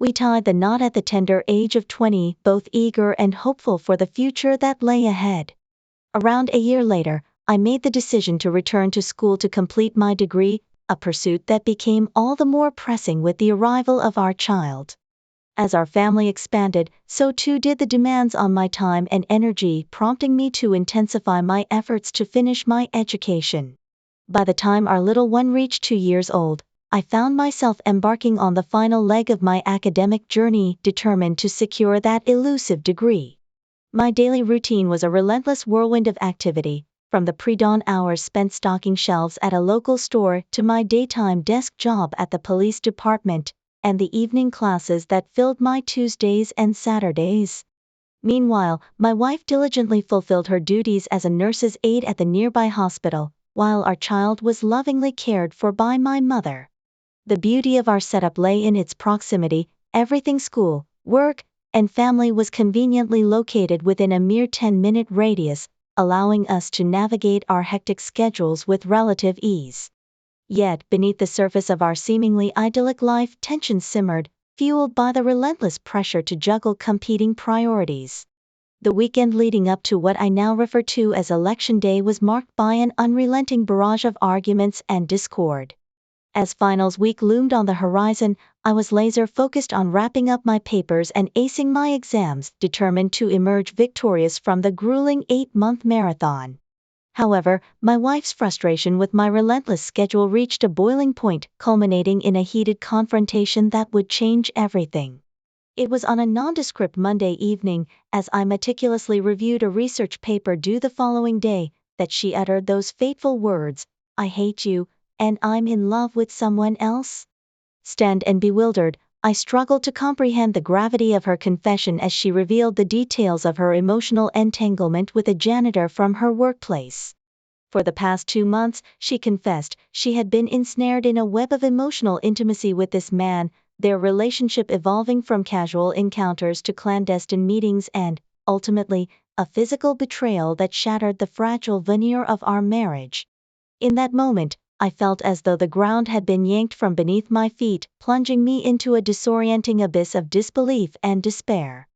We tied the knot at the tender age of 20, both eager and hopeful for the future that lay ahead. Around a year later, I made the decision to return to school to complete my degree, a pursuit that became all the more pressing with the arrival of our child. As our family expanded, so too did the demands on my time and energy, prompting me to intensify my efforts to finish my education. By the time our little one reached 2 years old, I found myself embarking on the final leg of my academic journey, determined to secure that elusive degree. My daily routine was a relentless whirlwind of activity, from the pre-dawn hours spent stocking shelves at a local store to my daytime desk job at the police department, and the evening classes that filled my Tuesdays and Saturdays. Meanwhile, my wife diligently fulfilled her duties as a nurse's aide at the nearby hospital, while our child was lovingly cared for by my mother. The beauty of our setup lay in its proximity. Everything school, work, and family was conveniently located within a mere 10-minute radius, allowing us to navigate our hectic schedules with relative ease. Yet, beneath the surface of our seemingly idyllic life, tension simmered, fueled by the relentless pressure to juggle competing priorities. The weekend leading up to what I now refer to as Election Day was marked by an unrelenting barrage of arguments and discord. As finals week loomed on the horizon, I was laser-focused on wrapping up my papers and acing my exams, determined to emerge victorious from the grueling 8-month marathon. However, my wife's frustration with my relentless schedule reached a boiling point, culminating in a heated confrontation that would change everything. It was on a nondescript Monday evening, as I meticulously reviewed a research paper due the following day, that she uttered those fateful words, "I hate you, and I'm in love with someone else." Stunned and bewildered, I struggled to comprehend the gravity of her confession as she revealed the details of her emotional entanglement with a janitor from her workplace. For the past 2 months, she confessed, she had been ensnared in a web of emotional intimacy with this man, their relationship evolving from casual encounters to clandestine meetings and, ultimately, a physical betrayal that shattered the fragile veneer of our marriage. In that moment, I felt as though the ground had been yanked from beneath my feet, plunging me into a disorienting abyss of disbelief and despair.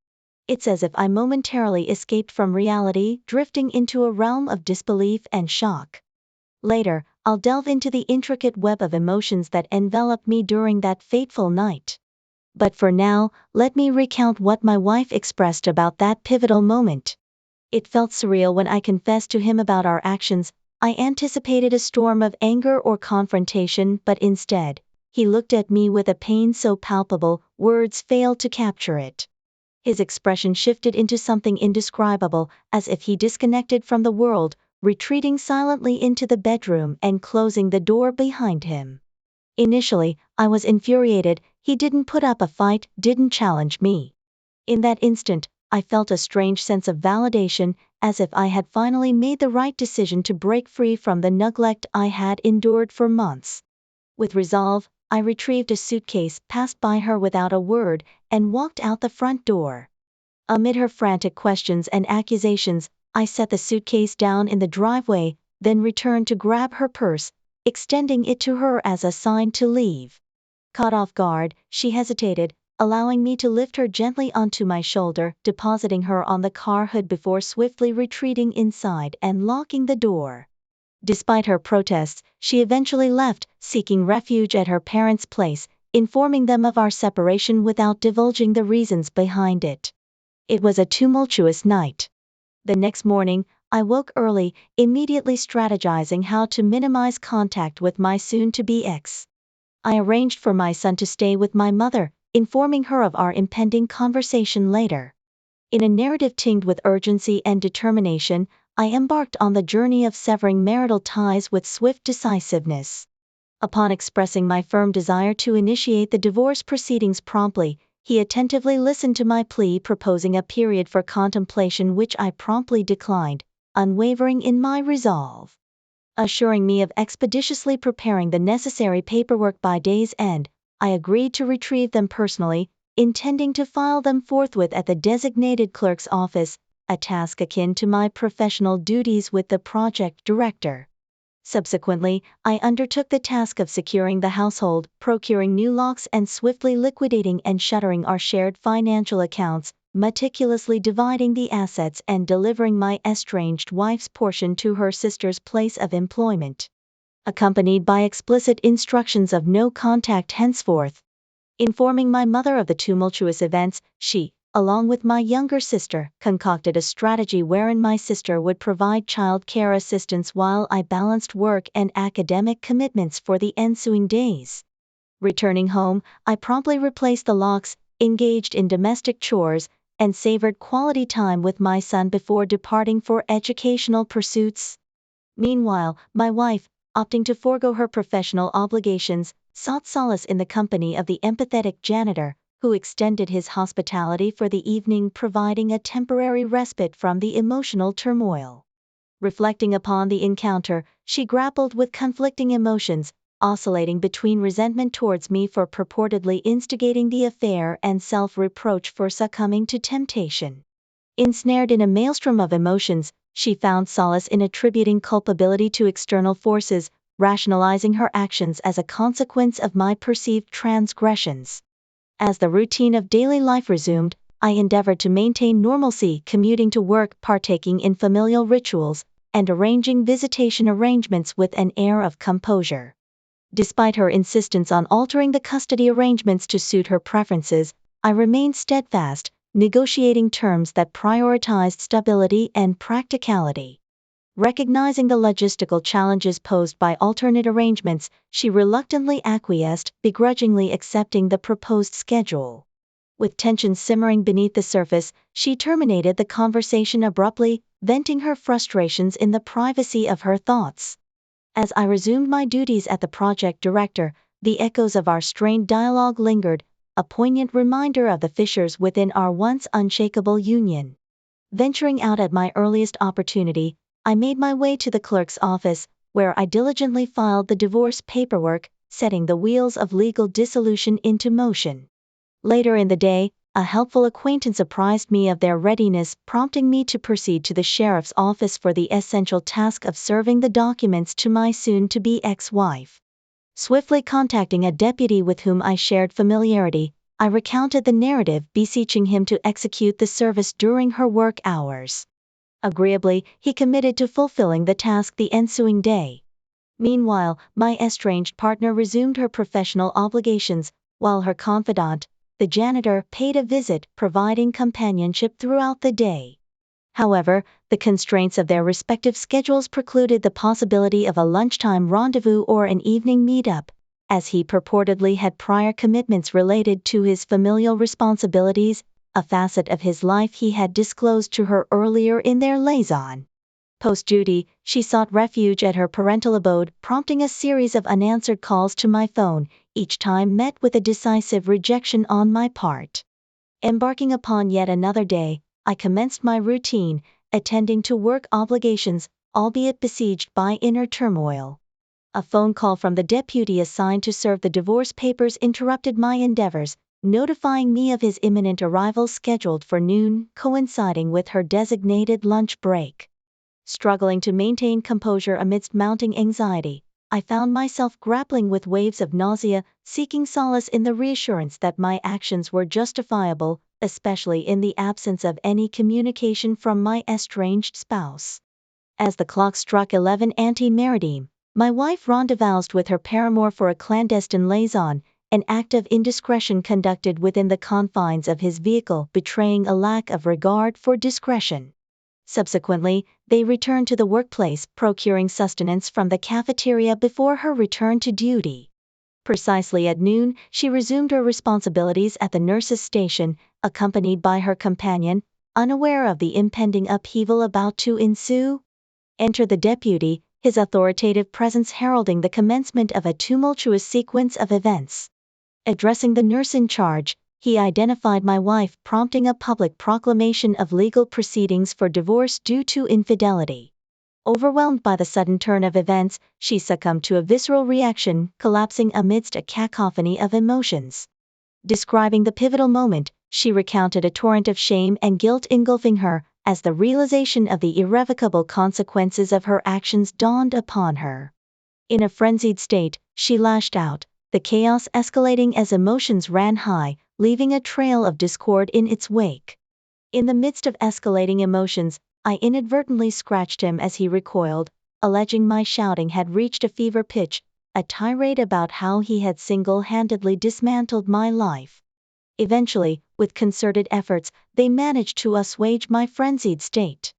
It's as if I momentarily escaped from reality, drifting into a realm of disbelief and shock. Later, I'll delve into the intricate web of emotions that enveloped me during that fateful night. But for now, let me recount what my wife expressed about that pivotal moment. It felt surreal when I confessed to him about our actions. I anticipated a storm of anger or confrontation, but instead, he looked at me with a pain so palpable, words failed to capture it. His expression shifted into something indescribable, as if he disconnected from the world, retreating silently into the bedroom and closing the door behind him. Initially, I was infuriated. He didn't put up a fight, didn't challenge me. In that instant, I felt a strange sense of validation, as if I had finally made the right decision to break free from the neglect I had endured for months. With resolve, I retrieved a suitcase, passed by her without a word, and walked out the front door. Amid her frantic questions and accusations, I set the suitcase down in the driveway, then returned to grab her purse, extending it to her as a sign to leave. Caught off guard, she hesitated, allowing me to lift her gently onto my shoulder, depositing her on the car hood before swiftly retreating inside and locking the door. Despite her protests, she eventually left, seeking refuge at her parents' place, informing them of our separation without divulging the reasons behind it. It was a tumultuous night. The next morning, I woke early, immediately strategizing how to minimize contact with my soon-to-be ex. I arranged for my son to stay with my mother, informing her of our impending conversation later. In a narrative tinged with urgency and determination, I embarked on the journey of severing marital ties with swift decisiveness. Upon expressing my firm desire to initiate the divorce proceedings promptly, he attentively listened to my plea, proposing a period for contemplation, which I promptly declined, unwavering in my resolve. Assuring me of expeditiously preparing the necessary paperwork by day's end, I agreed to retrieve them personally, intending to file them forthwith at the designated clerk's office, a task akin to my professional duties with the project director. Subsequently, I undertook the task of securing the household, procuring new locks and swiftly liquidating and shuttering our shared financial accounts, meticulously dividing the assets and delivering my estranged wife's portion to her sister's place of employment, accompanied by explicit instructions of no contact henceforth. Informing my mother of the tumultuous events, she, along with my younger sister, concocted a strategy wherein my sister would provide child care assistance while I balanced work and academic commitments for the ensuing days. Returning home, I promptly replaced the locks, engaged in domestic chores, and savored quality time with my son before departing for educational pursuits. Meanwhile, my wife, opting to forego her professional obligations, sought solace in the company of the empathetic janitor, who extended his hospitality for the evening, providing a temporary respite from the emotional turmoil. Reflecting upon the encounter, she grappled with conflicting emotions, oscillating between resentment towards me for purportedly instigating the affair and self-reproach for succumbing to temptation. Ensnared in a maelstrom of emotions, she found solace in attributing culpability to external forces, rationalizing her actions as a consequence of my perceived transgressions. As the routine of daily life resumed, I endeavored to maintain normalcy, commuting to work, partaking in familial rituals, and arranging visitation arrangements with an air of composure. Despite her insistence on altering the custody arrangements to suit her preferences, I remained steadfast, negotiating terms that prioritized stability and practicality. Recognizing the logistical challenges posed by alternate arrangements, she reluctantly acquiesced, begrudgingly accepting the proposed schedule. With tensions simmering beneath the surface, she terminated the conversation abruptly, venting her frustrations in the privacy of her thoughts. As I resumed my duties at the project director, the echoes of our strained dialogue lingered, a poignant reminder of the fissures within our once unshakable union. Venturing out at my earliest opportunity, I made my way to the clerk's office, where I diligently filed the divorce paperwork, setting the wheels of legal dissolution into motion. Later in the day, a helpful acquaintance apprised me of their readiness, prompting me to proceed to the sheriff's office for the essential task of serving the documents to my soon-to-be ex-wife. Swiftly contacting a deputy with whom I shared familiarity, I recounted the narrative, beseeching him to execute the service during her work hours. Agreeably, he committed to fulfilling the task the ensuing day. Meanwhile, my estranged partner resumed her professional obligations, while her confidant, the janitor, paid a visit, providing companionship throughout the day. However, the constraints of their respective schedules precluded the possibility of a lunchtime rendezvous or an evening meetup, as he purportedly had prior commitments related to his familial responsibilities, a facet of his life he had disclosed to her earlier in their liaison. Post-duty, she sought refuge at her parental abode, prompting a series of unanswered calls to my phone, each time met with a decisive rejection on my part. Embarking upon yet another day, I commenced my routine, attending to work obligations, albeit besieged by inner turmoil. A phone call from the deputy assigned to serve the divorce papers interrupted my endeavors, notifying me of his imminent arrival scheduled for noon, coinciding with her designated lunch break. Struggling to maintain composure amidst mounting anxiety, I found myself grappling with waves of nausea, seeking solace in the reassurance that my actions were justifiable, especially in the absence of any communication from my estranged spouse. As the clock struck 11 ante-meridiem, my wife rendezvoused with her paramour for a clandestine liaison, an act of indiscretion conducted within the confines of his vehicle, betraying a lack of regard for discretion. Subsequently, they returned to the workplace, procuring sustenance from the cafeteria before her return to duty. Precisely at noon, she resumed her responsibilities at the nurse's station, accompanied by her companion, unaware of the impending upheaval about to ensue. Enter the deputy, his authoritative presence heralding the commencement of a tumultuous sequence of events. Addressing the nurse in charge, he identified my wife, prompting a public proclamation of legal proceedings for divorce due to infidelity. Overwhelmed by the sudden turn of events, she succumbed to a visceral reaction, collapsing amidst a cacophony of emotions. Describing the pivotal moment, she recounted a torrent of shame and guilt engulfing her, as the realization of the irrevocable consequences of her actions dawned upon her. In a frenzied state, she lashed out, the chaos escalating as emotions ran high, leaving a trail of discord in its wake. In the midst of escalating emotions, I inadvertently scratched him as he recoiled, alleging my shouting had reached a fever pitch, a tirade about how he had single-handedly dismantled my life. Eventually, with concerted efforts, they managed to assuage my frenzied state.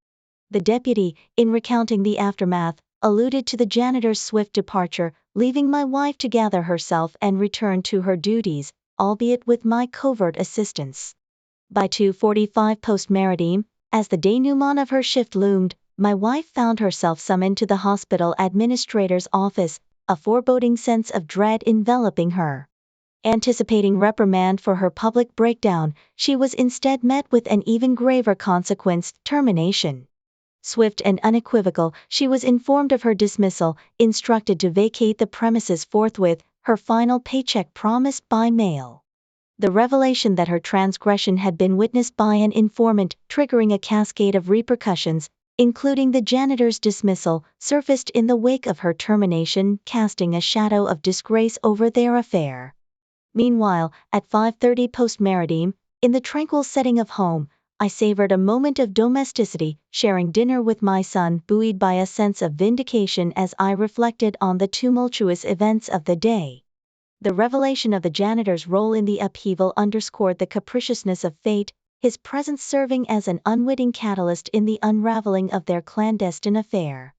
The deputy, in recounting the aftermath, alluded to the janitor's swift departure, leaving my wife to gather herself and return to her duties, albeit with my covert assistance. By 2:45 post-maritime, as the denouement of her shift loomed, my wife found herself summoned to the hospital administrator's office, a foreboding sense of dread enveloping her. Anticipating reprimand for her public breakdown, she was instead met with an even graver consequence: termination. Swift and unequivocal, she was informed of her dismissal, instructed to vacate the premises forthwith, her final paycheck promised by mail. The revelation that her transgression had been witnessed by an informant, triggering a cascade of repercussions, including the janitor's dismissal, surfaced in the wake of her termination, casting a shadow of disgrace over their affair. Meanwhile, at 5:30 post-maritime, in the tranquil setting of home, I savored a moment of domesticity, sharing dinner with my son, buoyed by a sense of vindication as I reflected on the tumultuous events of the day. The revelation of the janitor's role in the upheaval underscored the capriciousness of fate, his presence serving as an unwitting catalyst in the unraveling of their clandestine affair.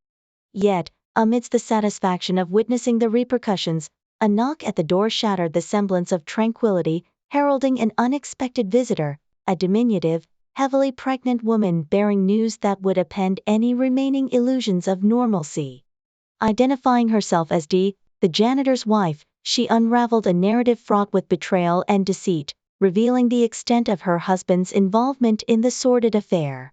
Yet, amidst the satisfaction of witnessing the repercussions, a knock at the door shattered the semblance of tranquility, heralding an unexpected visitor, a diminutive, heavily pregnant woman bearing news that would upend any remaining illusions of normalcy. Identifying herself as Dee, the janitor's wife, she unraveled a narrative fraught with betrayal and deceit, revealing the extent of her husband's involvement in the sordid affair.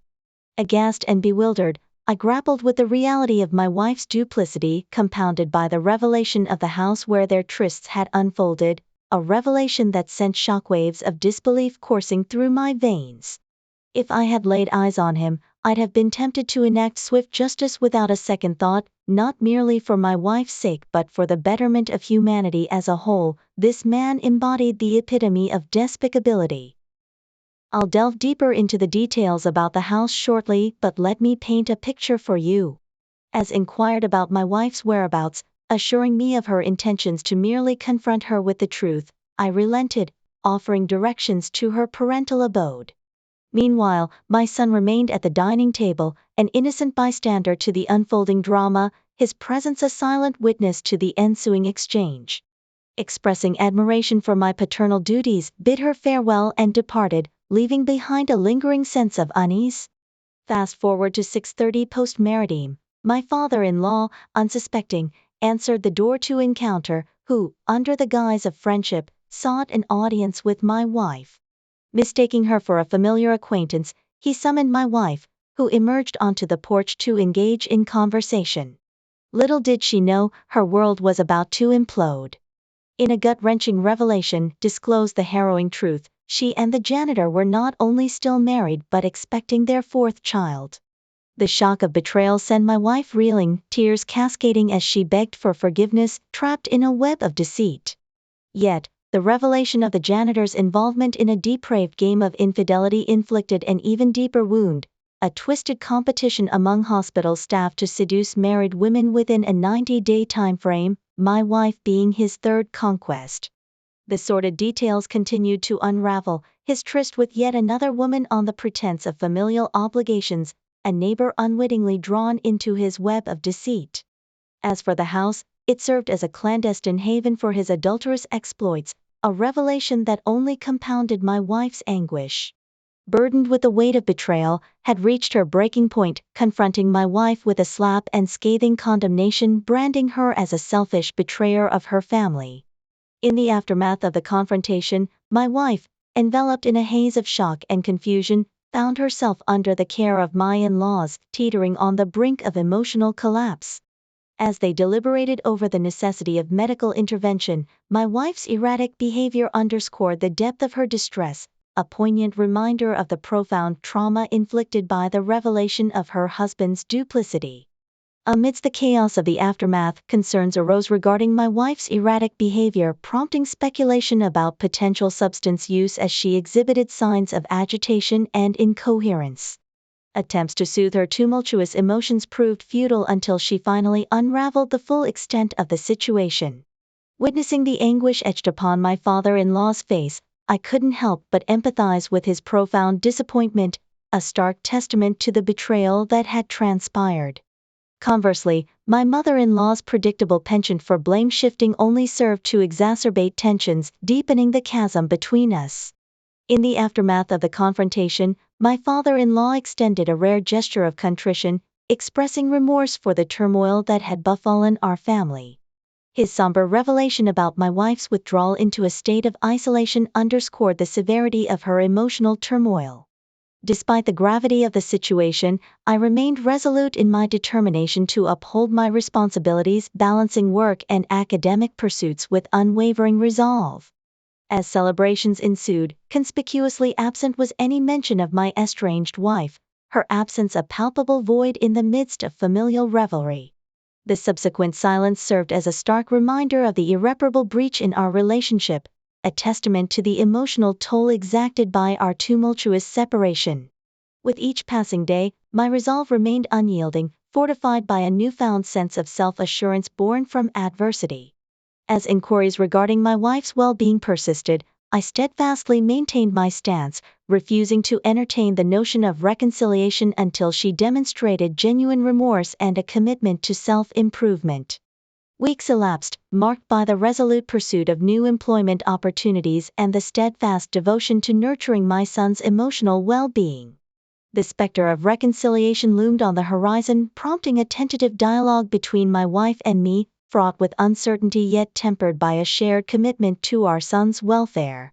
Aghast and bewildered, I grappled with the reality of my wife's duplicity, compounded by the revelation of the house where their trysts had unfolded, a revelation that sent shockwaves of disbelief coursing through my veins. If I had laid eyes on him, I'd have been tempted to enact swift justice without a second thought, not merely for my wife's sake but for the betterment of humanity as a whole. This man embodied the epitome of despicability. I'll delve deeper into the details about the house shortly, but let me paint a picture for you. As inquired about my wife's whereabouts, assuring me of her intentions to merely confront her with the truth, I relented, offering directions to her parental abode. Meanwhile, my son remained at the dining table, an innocent bystander to the unfolding drama, his presence a silent witness to the ensuing exchange. Expressing admiration for my paternal duties, bid her farewell and departed, leaving behind a lingering sense of unease. Fast forward to 6:30 post-maritime, my father-in-law, unsuspecting, answered the door to encounter, who, under the guise of friendship, sought an audience with my wife. Mistaking her for a familiar acquaintance, he summoned my wife, who emerged onto the porch to engage in conversation. Little did she know, her world was about to implode. In a gut-wrenching revelation disclosed the harrowing truth: she and the janitor were not only still married but expecting their fourth child. The shock of betrayal sent my wife reeling, tears cascading as she begged for forgiveness, trapped in a web of deceit. Yet, the revelation of the janitor's involvement in a depraved game of infidelity inflicted an even deeper wound: a twisted competition among hospital staff to seduce married women within a 90-day time frame, my wife being his third conquest. The sordid details continued to unravel: his tryst with yet another woman on the pretense of familial obligations, a neighbor unwittingly drawn into his web of deceit. As for the house, it served as a clandestine haven for his adulterous exploits, a revelation that only compounded my wife's anguish. Burdened with the weight of betrayal, had reached her breaking point, confronting my wife with a slap and scathing condemnation, branding her as a selfish betrayer of her family. In the aftermath of the confrontation, my wife, enveloped in a haze of shock and confusion, found herself under the care of my in-laws, teetering on the brink of emotional collapse. As they deliberated over the necessity of medical intervention, my wife's erratic behavior underscored the depth of her distress, a poignant reminder of the profound trauma inflicted by the revelation of her husband's duplicity. Amidst the chaos of the aftermath, concerns arose regarding my wife's erratic behavior, prompting speculation about potential substance use as she exhibited signs of agitation and incoherence. Attempts to soothe her tumultuous emotions proved futile until she finally unraveled the full extent of the situation. Witnessing the anguish etched upon my father-in-law's face, I couldn't help but empathize with his profound disappointment, a stark testament to the betrayal that had transpired. Conversely, my mother-in-law's predictable penchant for blame-shifting only served to exacerbate tensions, deepening the chasm between us. In the aftermath of the confrontation, my father-in-law extended a rare gesture of contrition, expressing remorse for the turmoil that had befallen our family. His somber revelation about my wife's withdrawal into a state of isolation underscored the severity of her emotional turmoil. Despite the gravity of the situation, I remained resolute in my determination to uphold my responsibilities, balancing work and academic pursuits with unwavering resolve. As celebrations ensued, conspicuously absent was any mention of my estranged wife, her absence a palpable void in the midst of familial revelry. The subsequent silence served as a stark reminder of the irreparable breach in our relationship, a testament to the emotional toll exacted by our tumultuous separation. With each passing day, my resolve remained unyielding, fortified by a newfound sense of self-assurance born from adversity. As inquiries regarding my wife's well-being persisted, I steadfastly maintained my stance, refusing to entertain the notion of reconciliation until she demonstrated genuine remorse and a commitment to self-improvement. Weeks elapsed, marked by the resolute pursuit of new employment opportunities and the steadfast devotion to nurturing my son's emotional well-being. The specter of reconciliation loomed on the horizon, prompting a tentative dialogue between my wife and me, fraught with uncertainty yet tempered by a shared commitment to our son's welfare.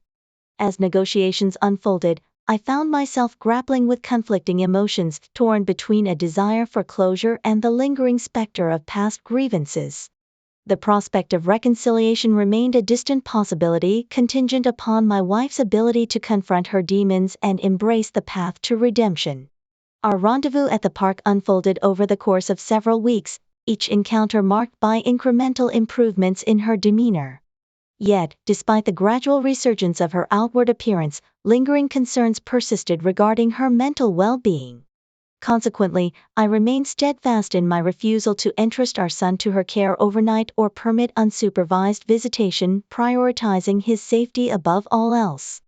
As negotiations unfolded, I found myself grappling with conflicting emotions, torn between a desire for closure and the lingering specter of past grievances. The prospect of reconciliation remained a distant possibility, contingent upon my wife's ability to confront her demons and embrace the path to redemption. Our rendezvous at the park unfolded over the course of several weeks, each encounter marked by incremental improvements in her demeanor. Yet, despite the gradual resurgence of her outward appearance, lingering concerns persisted regarding her mental well-being. Consequently, I remained steadfast in my refusal to entrust our son to her care overnight or permit unsupervised visitation, prioritizing his safety above all else.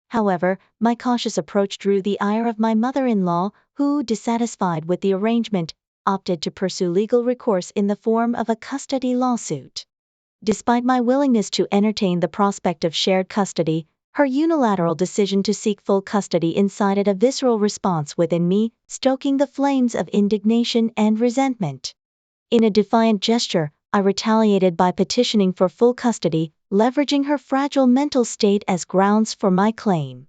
However, my cautious approach drew the ire of my mother-in-law, who, dissatisfied with the arrangement, opted to pursue legal recourse in the form of a custody lawsuit. Despite my willingness to entertain the prospect of shared custody, her unilateral decision to seek full custody incited a visceral response within me, stoking the flames of indignation and resentment. In a defiant gesture, I retaliated by petitioning for full custody, leveraging her fragile mental state as grounds for my claim.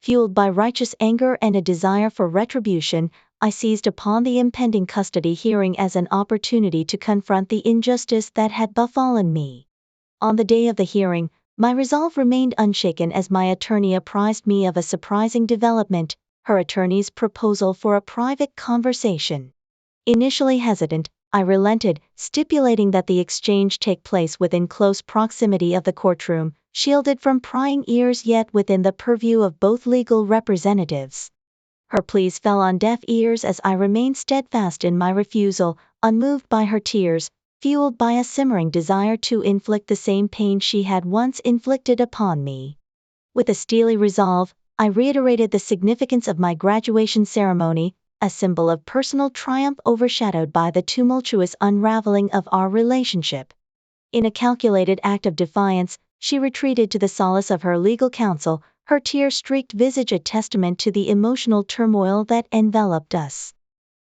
Fueled by righteous anger and a desire for retribution, I seized upon the impending custody hearing as an opportunity to confront the injustice that had befallen me. On the day of the hearing, my resolve remained unshaken as my attorney apprised me of a surprising development, her attorney's proposal for a private conversation. Initially hesitant, I relented, stipulating that the exchange take place within close proximity of the courtroom, shielded from prying ears yet within the purview of both legal representatives. Her pleas fell on deaf ears as I remained steadfast in my refusal, unmoved by her tears, fueled by a simmering desire to inflict the same pain she had once inflicted upon me. With a steely resolve, I reiterated the significance of my graduation ceremony, a symbol of personal triumph overshadowed by the tumultuous unraveling of our relationship. In a calculated act of defiance, she retreated to the solace of her legal counsel, her tear-streaked visage a testament to the emotional turmoil that enveloped us.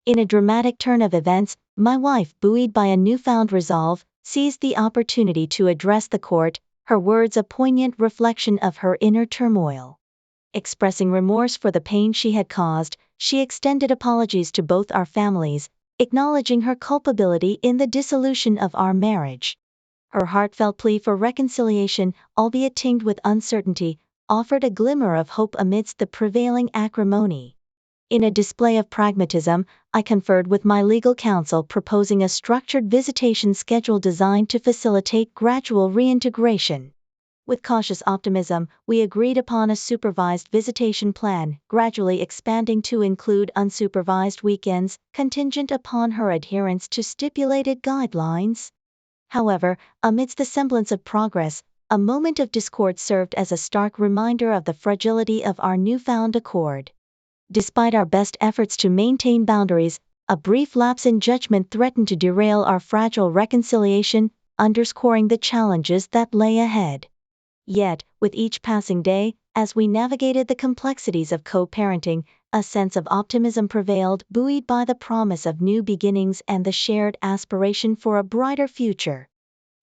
In a dramatic turn of events, my wife, buoyed by a newfound resolve, seized the opportunity to address the court, her words a poignant reflection of her inner turmoil. Expressing remorse for the pain she had caused, she extended apologies to both our families, acknowledging her culpability in the dissolution of our marriage. Her heartfelt plea for reconciliation, albeit tinged with uncertainty, offered a glimmer of hope amidst the prevailing acrimony. In a display of pragmatism, I conferred with my legal counsel, proposing a structured visitation schedule designed to facilitate gradual reintegration. With cautious optimism, we agreed upon a supervised visitation plan, gradually expanding to include unsupervised weekends, contingent upon her adherence to stipulated guidelines. However, amidst the semblance of progress, a moment of discord served as a stark reminder of the fragility of our newfound accord. Despite our best efforts to maintain boundaries, a brief lapse in judgment threatened to derail our fragile reconciliation, underscoring the challenges that lay ahead. Yet, with each passing day, as we navigated the complexities of co-parenting, a sense of optimism prevailed, buoyed by the promise of new beginnings and the shared aspiration for a brighter future.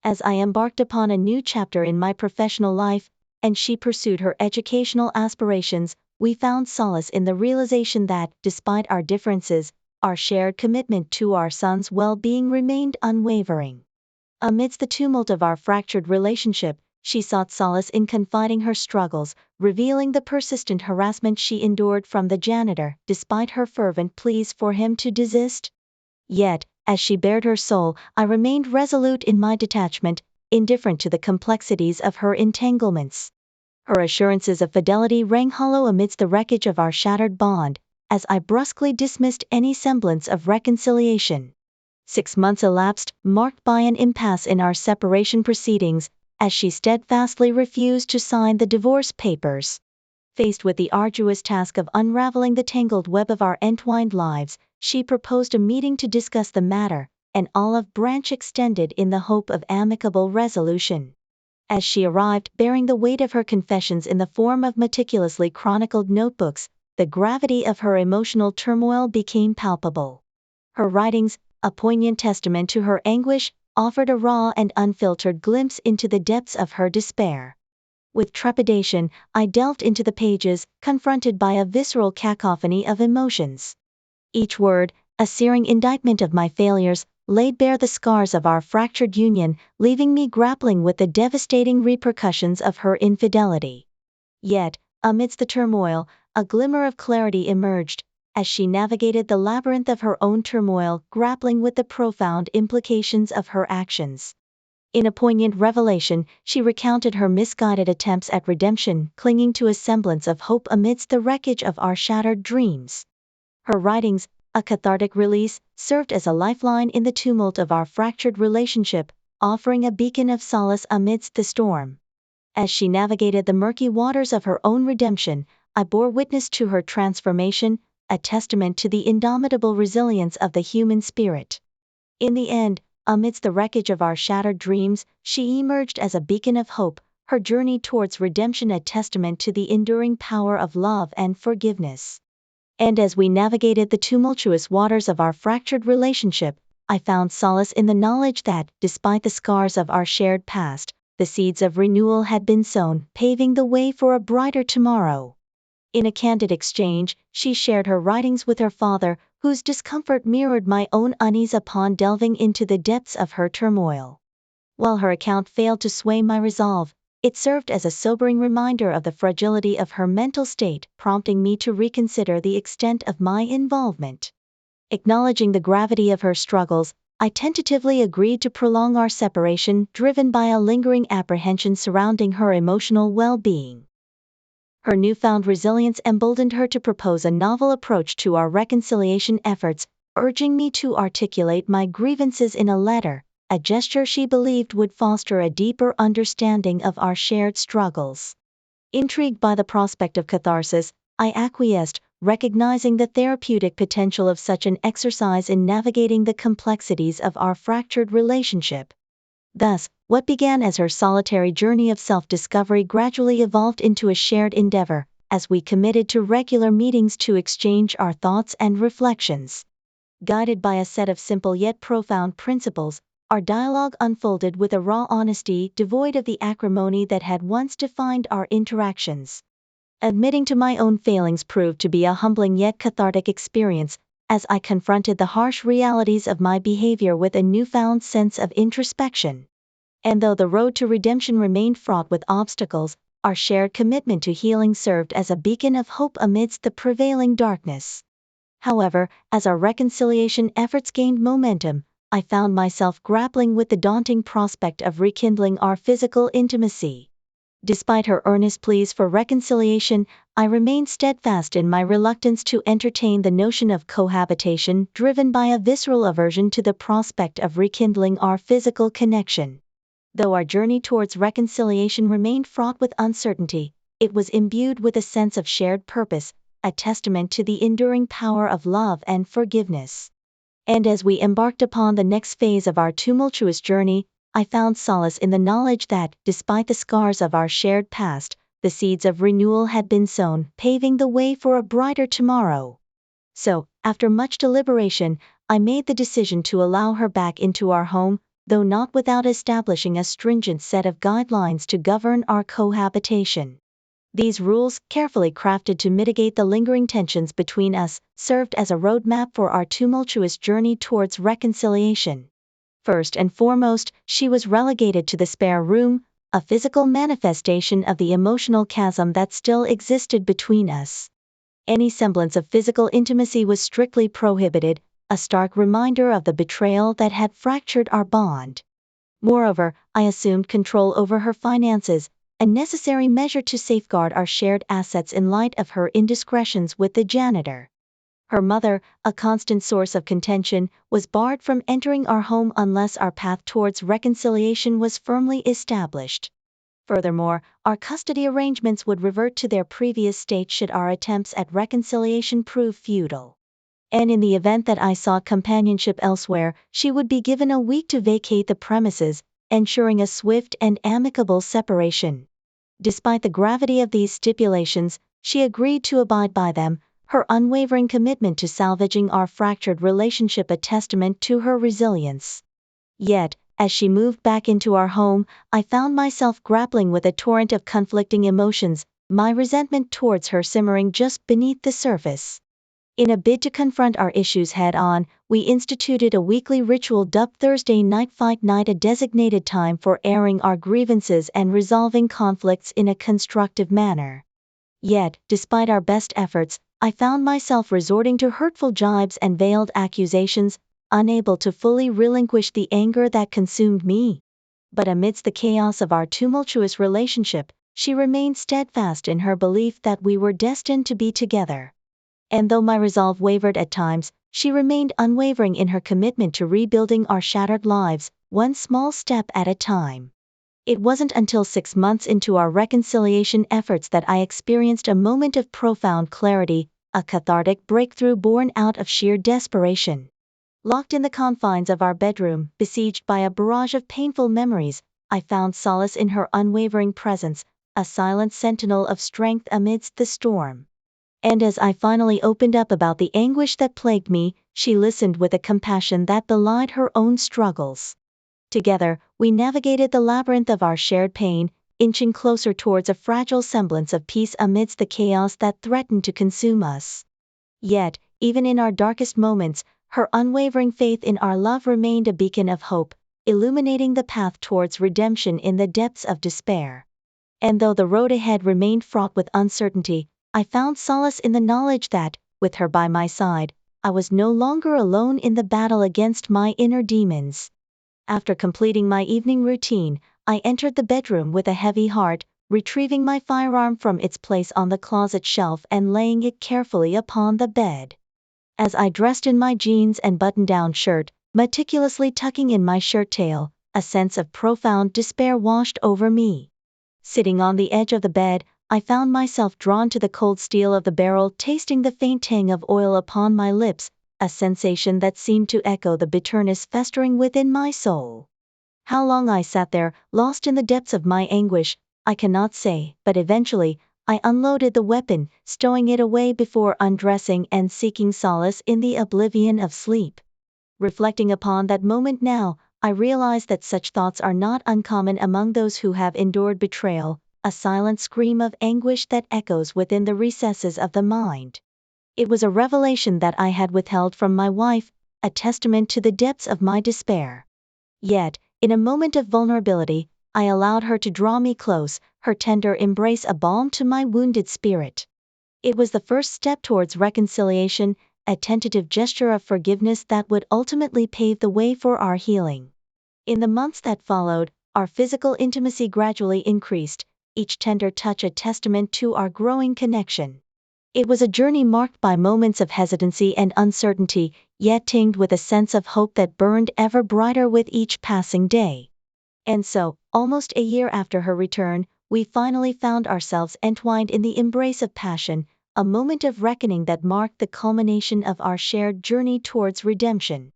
As I embarked upon a new chapter in my professional life, and she pursued her educational aspirations, we found solace in the realization that, despite our differences, our shared commitment to our son's well-being remained unwavering. Amidst the tumult of our fractured relationship, she sought solace in confiding her struggles, revealing the persistent harassment she endured from the janitor, despite her fervent pleas for him to desist. Yet, as she bared her soul, I remained resolute in my detachment, indifferent to the complexities of her entanglements. Her assurances of fidelity rang hollow amidst the wreckage of our shattered bond, as I brusquely dismissed any semblance of reconciliation. 6 months elapsed, marked by an impasse in our separation proceedings, as she steadfastly refused to sign the divorce papers. Faced with the arduous task of unraveling the tangled web of our entwined lives, she proposed a meeting to discuss the matter, an olive branch extended in the hope of amicable resolution. As she arrived, bearing the weight of her confessions in the form of meticulously chronicled notebooks, the gravity of her emotional turmoil became palpable. Her writings, a poignant testament to her anguish, offered a raw and unfiltered glimpse into the depths of her despair. With trepidation, I delved into the pages, confronted by a visceral cacophony of emotions. Each word, a searing indictment of my failures, laid bare the scars of our fractured union, leaving me grappling with the devastating repercussions of her infidelity. Yet, amidst the turmoil, a glimmer of clarity emerged, as she navigated the labyrinth of her own turmoil, grappling with the profound implications of her actions. In a poignant revelation, she recounted her misguided attempts at redemption, clinging to a semblance of hope amidst the wreckage of our shattered dreams. Her writings, a cathartic release, served as a lifeline in the tumult of our fractured relationship, offering a beacon of solace amidst the storm. As she navigated the murky waters of her own redemption, I bore witness to her transformation, a testament to the indomitable resilience of the human spirit. In the end, amidst the wreckage of our shattered dreams, she emerged as a beacon of hope, her journey towards redemption a testament to the enduring power of love and forgiveness. And as we navigated the tumultuous waters of our fractured relationship, I found solace in the knowledge that, despite the scars of our shared past, the seeds of renewal had been sown, paving the way for a brighter tomorrow. In a candid exchange, she shared her writings with her father, whose discomfort mirrored my own unease upon delving into the depths of her turmoil. While her account failed to sway my resolve, it served as a sobering reminder of the fragility of her mental state, prompting me to reconsider the extent of my involvement. Acknowledging the gravity of her struggles, I tentatively agreed to prolong our separation, driven by a lingering apprehension surrounding her emotional well-being. Her newfound resilience emboldened her to propose a novel approach to our reconciliation efforts, urging me to articulate my grievances in a letter, a gesture she believed would foster a deeper understanding of our shared struggles. Intrigued by the prospect of catharsis, I acquiesced, recognizing the therapeutic potential of such an exercise in navigating the complexities of our fractured relationship. Thus, what began as her solitary journey of self-discovery gradually evolved into a shared endeavor, as we committed to regular meetings to exchange our thoughts and reflections. Guided by a set of simple yet profound principles, our dialogue unfolded with a raw honesty devoid of the acrimony that had once defined our interactions. Admitting to my own failings proved to be a humbling yet cathartic experience, as I confronted the harsh realities of my behavior with a newfound sense of introspection. And though the road to redemption remained fraught with obstacles, our shared commitment to healing served as a beacon of hope amidst the prevailing darkness. However, as our reconciliation efforts gained momentum, I found myself grappling with the daunting prospect of rekindling our physical intimacy. Despite her earnest pleas for reconciliation, I remained steadfast in my reluctance to entertain the notion of cohabitation, driven by a visceral aversion to the prospect of rekindling our physical connection. Though our journey towards reconciliation remained fraught with uncertainty, it was imbued with a sense of shared purpose, a testament to the enduring power of love and forgiveness. And as we embarked upon the next phase of our tumultuous journey, I found solace in the knowledge that, despite the scars of our shared past, the seeds of renewal had been sown, paving the way for a brighter tomorrow. So, after much deliberation, I made the decision to allow her back into our home, though not without establishing a stringent set of guidelines to govern our cohabitation. These rules, carefully crafted to mitigate the lingering tensions between us, served as a roadmap for our tumultuous journey towards reconciliation. First and foremost, she was relegated to the spare room, a physical manifestation of the emotional chasm that still existed between us. Any semblance of physical intimacy was strictly prohibited, a stark reminder of the betrayal that had fractured our bond. Moreover, I assumed control over her finances, a necessary measure to safeguard our shared assets in light of her indiscretions with the janitor. Her mother, a constant source of contention, was barred from entering our home unless our path towards reconciliation was firmly established. Furthermore, our custody arrangements would revert to their previous state should our attempts at reconciliation prove futile. And in the event that I sought companionship elsewhere, she would be given a week to vacate the premises, ensuring a swift and amicable separation. Despite the gravity of these stipulations, she agreed to abide by them, her unwavering commitment to salvaging our fractured relationship a testament to her resilience. Yet, as she moved back into our home, I found myself grappling with a torrent of conflicting emotions, my resentment towards her simmering just beneath the surface. In a bid to confront our issues head-on, we instituted a weekly ritual dubbed Thursday Night Fight Night, a designated time for airing our grievances and resolving conflicts in a constructive manner. Yet, despite our best efforts, I found myself resorting to hurtful jibes and veiled accusations, unable to fully relinquish the anger that consumed me. But amidst the chaos of our tumultuous relationship, she remained steadfast in her belief that we were destined to be together. And though my resolve wavered at times, she remained unwavering in her commitment to rebuilding our shattered lives, one small step at a time. It wasn't until 6 months into our reconciliation efforts that I experienced a moment of profound clarity, a cathartic breakthrough born out of sheer desperation. Locked in the confines of our bedroom, besieged by a barrage of painful memories, I found solace in her unwavering presence, a silent sentinel of strength amidst the storm. And as I finally opened up about the anguish that plagued me, she listened with a compassion that belied her own struggles. Together, we navigated the labyrinth of our shared pain, inching closer towards a fragile semblance of peace amidst the chaos that threatened to consume us. Yet, even in our darkest moments, her unwavering faith in our love remained a beacon of hope, illuminating the path towards redemption in the depths of despair. And though the road ahead remained fraught with uncertainty, I found solace in the knowledge that, with her by my side, I was no longer alone in the battle against my inner demons. After completing my evening routine, I entered the bedroom with a heavy heart, retrieving my firearm from its place on the closet shelf and laying it carefully upon the bed. As I dressed in my jeans and button-down shirt, meticulously tucking in my shirt tail, a sense of profound despair washed over me. Sitting on the edge of the bed, I found myself drawn to the cold steel of the barrel, tasting the faint tang of oil upon my lips, a sensation that seemed to echo the bitterness festering within my soul. How long I sat there, lost in the depths of my anguish, I cannot say, but eventually, I unloaded the weapon, stowing it away before undressing and seeking solace in the oblivion of sleep. Reflecting upon that moment now, I realize that such thoughts are not uncommon among those who have endured betrayal, a silent scream of anguish that echoes within the recesses of the mind. It was a revelation that I had withheld from my wife, a testament to the depths of my despair. Yet, in a moment of vulnerability, I allowed her to draw me close, her tender embrace a balm to my wounded spirit. It was the first step towards reconciliation, a tentative gesture of forgiveness that would ultimately pave the way for our healing. In the months that followed, our physical intimacy gradually increased, each tender touch a testament to our growing connection. It was a journey marked by moments of hesitancy and uncertainty, yet tinged with a sense of hope that burned ever brighter with each passing day. And so, almost a year after her return, we finally found ourselves entwined in the embrace of passion, a moment of reckoning that marked the culmination of our shared journey towards redemption.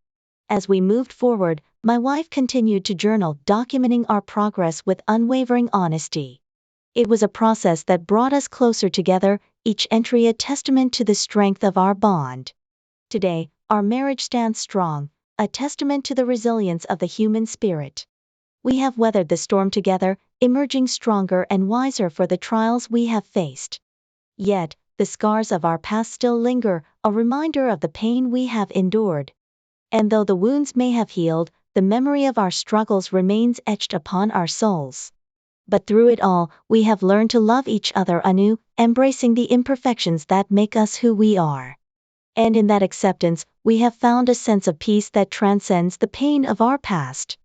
As we moved forward, my wife continued to journal, documenting our progress with unwavering honesty. It was a process that brought us closer together, each entry a testament to the strength of our bond. Today, our marriage stands strong, a testament to the resilience of the human spirit. We have weathered the storm together, emerging stronger and wiser for the trials we have faced. Yet, the scars of our past still linger, a reminder of the pain we have endured. And though the wounds may have healed, the memory of our struggles remains etched upon our souls. But through it all, we have learned to love each other anew, embracing the imperfections that make us who we are. And in that acceptance, we have found a sense of peace that transcends the pain of our past.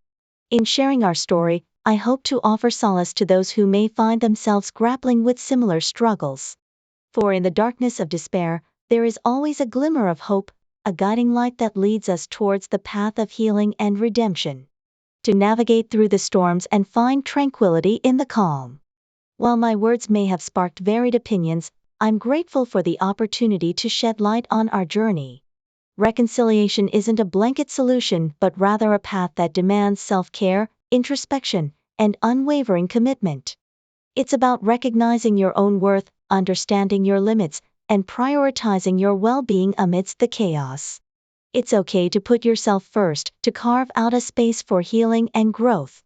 In sharing our story, I hope to offer solace to those who may find themselves grappling with similar struggles. For in the darkness of despair, there is always a glimmer of hope, a guiding light that leads us towards the path of healing and redemption. To navigate through the storms and find tranquility in the calm. While my words may have sparked varied opinions, I'm grateful for the opportunity to shed light on our journey. Reconciliation isn't a blanket solution but rather a path that demands self-care, introspection, and unwavering commitment. It's about recognizing your own worth, understanding your limits, and prioritizing your well-being amidst the chaos. It's okay to put yourself first, to carve out a space for healing and growth.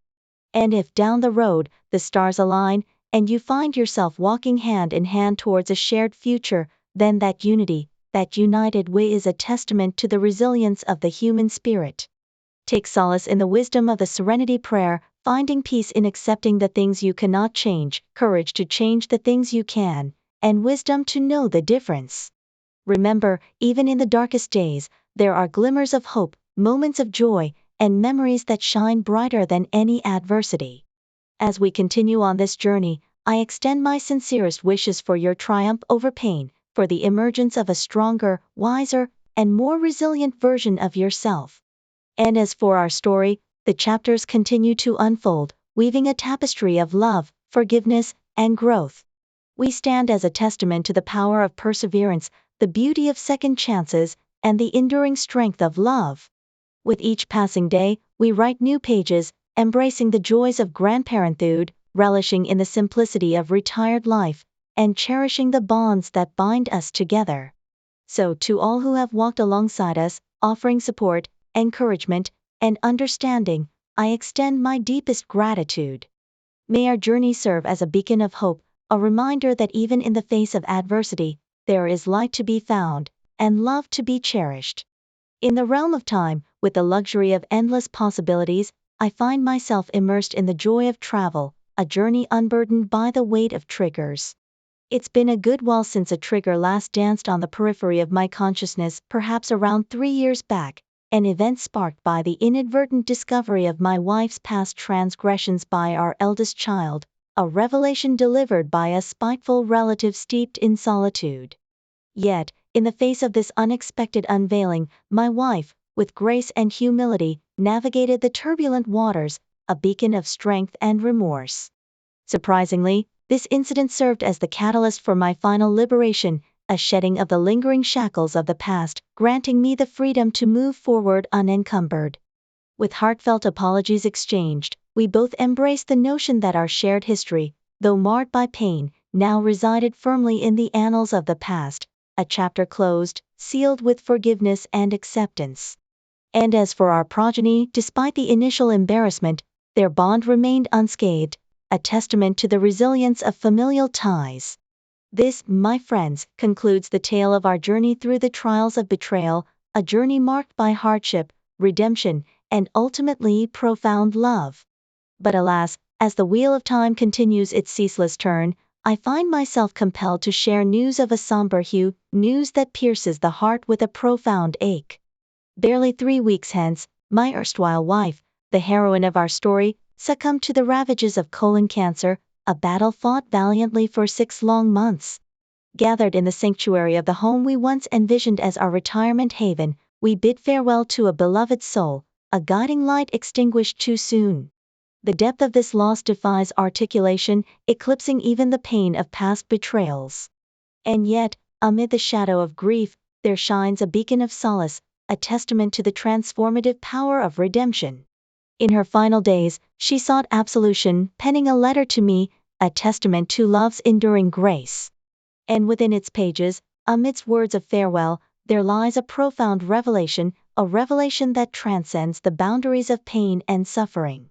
And if down the road, the stars align, and you find yourself walking hand in hand towards a shared future, then that unity, that united way is a testament to the resilience of the human spirit. Take solace in the wisdom of the Serenity Prayer, finding peace in accepting the things you cannot change, courage to change the things you can, and wisdom to know the difference. Remember, even in the darkest days, there are glimmers of hope, moments of joy, and memories that shine brighter than any adversity. As we continue on this journey, I extend my sincerest wishes for your triumph over pain, for the emergence of a stronger, wiser, and more resilient version of yourself. And as for our story, the chapters continue to unfold, weaving a tapestry of love, forgiveness, and growth. We stand as a testament to the power of perseverance, the beauty of second chances, and the enduring strength of love. With each passing day, we write new pages, embracing the joys of grandparenthood, relishing in the simplicity of retired life, and cherishing the bonds that bind us together. So to all who have walked alongside us, offering support, encouragement, and understanding, I extend my deepest gratitude. May our journey serve as a beacon of hope, a reminder that even in the face of adversity, there is light to be found, and love to be cherished. In the realm of time, with the luxury of endless possibilities, I find myself immersed in the joy of travel, a journey unburdened by the weight of triggers. It's been a good while since a trigger last danced on the periphery of my consciousness, perhaps around 3 years back, an event sparked by the inadvertent discovery of my wife's past transgressions by our eldest child, a revelation delivered by a spiteful relative steeped in solitude. Yet, in the face of this unexpected unveiling, my wife, with grace and humility, navigated the turbulent waters, a beacon of strength and remorse. Surprisingly, this incident served as the catalyst for my final liberation, a shedding of the lingering shackles of the past, granting me the freedom to move forward unencumbered. With heartfelt apologies exchanged, we both embraced the notion that our shared history, though marred by pain, now resided firmly in the annals of the past, a chapter closed, sealed with forgiveness and acceptance. And as for our progeny, despite the initial embarrassment, their bond remained unscathed, a testament to the resilience of familial ties. This, my friends, concludes the tale of our journey through the trials of betrayal, a journey marked by hardship, redemption, and ultimately profound love. But alas, As the wheel of time continues its ceaseless turn, I find myself compelled to share news of a somber hue, news that pierces the heart with a profound ache. Barely 3 weeks hence, my erstwhile wife, the heroine of our story, succumbed to the ravages of colon cancer, a battle fought valiantly for 6 long months. Gathered in the sanctuary of the home we once envisioned as our retirement haven, we bid farewell to a beloved soul, a guiding light extinguished too soon. The depth of this loss defies articulation, eclipsing even the pain of past betrayals. And yet, amid the shadow of grief, there shines a beacon of solace, a testament to the transformative power of redemption. In her final days, she sought absolution, penning a letter to me, a testament to love's enduring grace. And within its pages, amidst words of farewell, there lies a profound revelation, a revelation that transcends the boundaries of pain and suffering.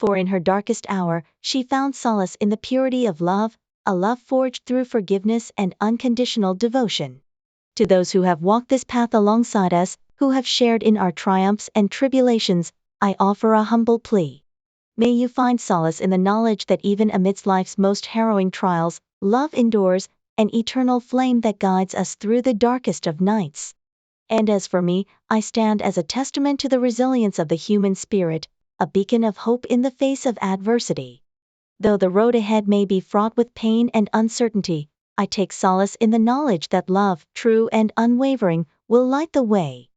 For in her darkest hour, she found solace in the purity of love, a love forged through forgiveness and unconditional devotion. To those who have walked this path alongside us, who have shared in our triumphs and tribulations, I offer a humble plea. May you find solace in the knowledge that even amidst life's most harrowing trials, love endures, an eternal flame that guides us through the darkest of nights. And as for me, I stand as a testament to the resilience of the human spirit, a beacon of hope in the face of adversity. Though the road ahead may be fraught with pain and uncertainty, I take solace in the knowledge that love, true and unwavering, will light the way.